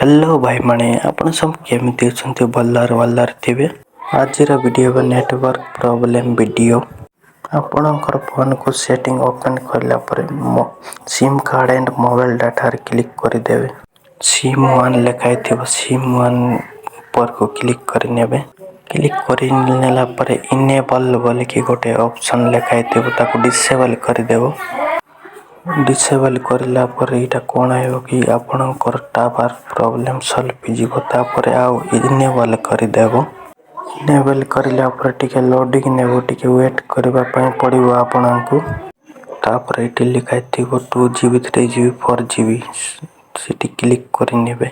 Hello भाई माने आपण सब केमिति अछंती Ballar थिबे। आजिर video network problem video आपणकर फोन को सेटिंग ओपन करला पर SIM card and mobile data रे क्लिक कर देबे। सिम 1 लिखाई थिबो सिम 1 पर को क्लिक कर नेबे। क्लिक कर नेला पर इनेबल बोले कि गोटे ऑप्शन लिखाई थिबो ताको डिसेबल कर देबो। डिसेबल करला पर एटा कोन आयो कि आपणकर टावर प्रॉब्लम सॉल्व जीवो तापर आउ इनेबल कर देबो। इनेबल करला पर टिके लोडिंग नेबो टिके वेट करबा पय पड़िबो आपनकु। तापर एटी लिखाई थिबो 2GB 3GB 4GB city click कर नेबे।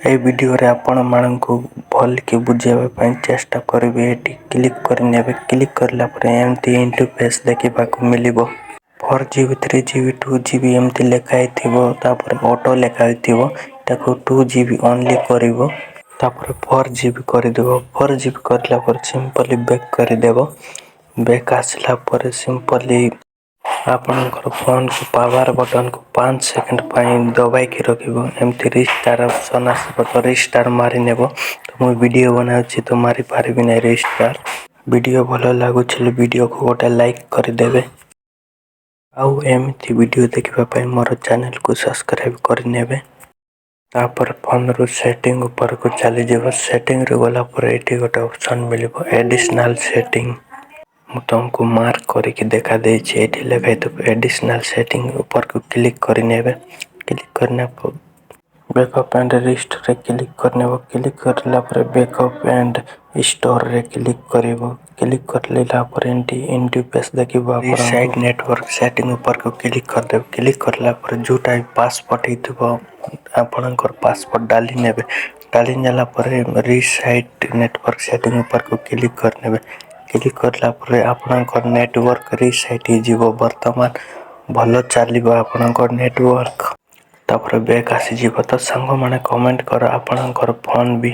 ए वीडियो रे आपण मानकु भल के बुझेबा पय चेष्टा करबे। एटी क्लिक कर नेबे। क्लिक करला पर एमती इंटरफेस देखिबा को मिलिबो। 4GB 3GB 2GB एमती लिखाई थिबो तापर ऑटो लिखाई थिबो ताको 2GB ओनली करिवो तापर 4GB कर देबो। 4GB करला पर सिंपली बैक कर देबो। बैक आसला पर सिंपली आपनकर फोन को पावर बटन को 5 सेकंड पय दबाई के रखिबो। एमती रिस्टार्ट ऑप्शन आसबो तो रिस्टार्ट मारि नेबो। तो मु वीडियो बनाउछि तो मारि पारबि नै रिस्टार्ट। वीडियो भलो लागु छले वीडियो को गोटे लाइक कर देबे। आउ एमती वीडियो देखिबा पय मोर चैनल को सब्सक्राइब कर नेबे। तापर फोन रो सेटिंग ऊपर को चली जेबो। सेटिंग रे गला पर एटी गोटे ऑप्शन मिलिबो एडिशनल सेटिंग। मु तुमको मार्क करके देखा देछि। एटी लिखाई तो एडिशनल सेटिंग ऊपर को क्लिक कर नेबे। क्लिक करना पर बैकअप एंड रिस्टोर रे क्लिक कर नेबो। क्लिक करला पर बैकअप एंड स्टोर रे क्लिक करिवो। क्लिक कर लेला पर एंटी इंटरफेस देखिबो। आपन साइड नेटवर्क सेटिंग ऊपर को क्लिक कर देबो। क्लिक करला पर जो टाइप पासवर्ड हितबो आपनकर पासवर्ड डाली नेबे। डाली नेला पर रीसाइट नेटवर्क सेटिंग ऊपर को क्लिक कर नेबे। क्लिक करला पर आपनकर नेटवर्क रीसाइट ही जीवो। वर्तमान भलो चलिबो आपनकर नेटवर्क। तापर बैक आसी जीवो। तो संग माने कमेंट कर आपनकर फोन भी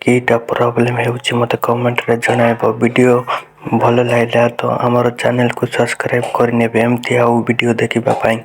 कीटा प्रॉब्लम हेउची मते कमेंट रे जणाइबो। वीडियो भलो लागला तो हमर चैनल को सब्सक्राइब कर नेबे एमती आउ वीडियो देखिबा पय।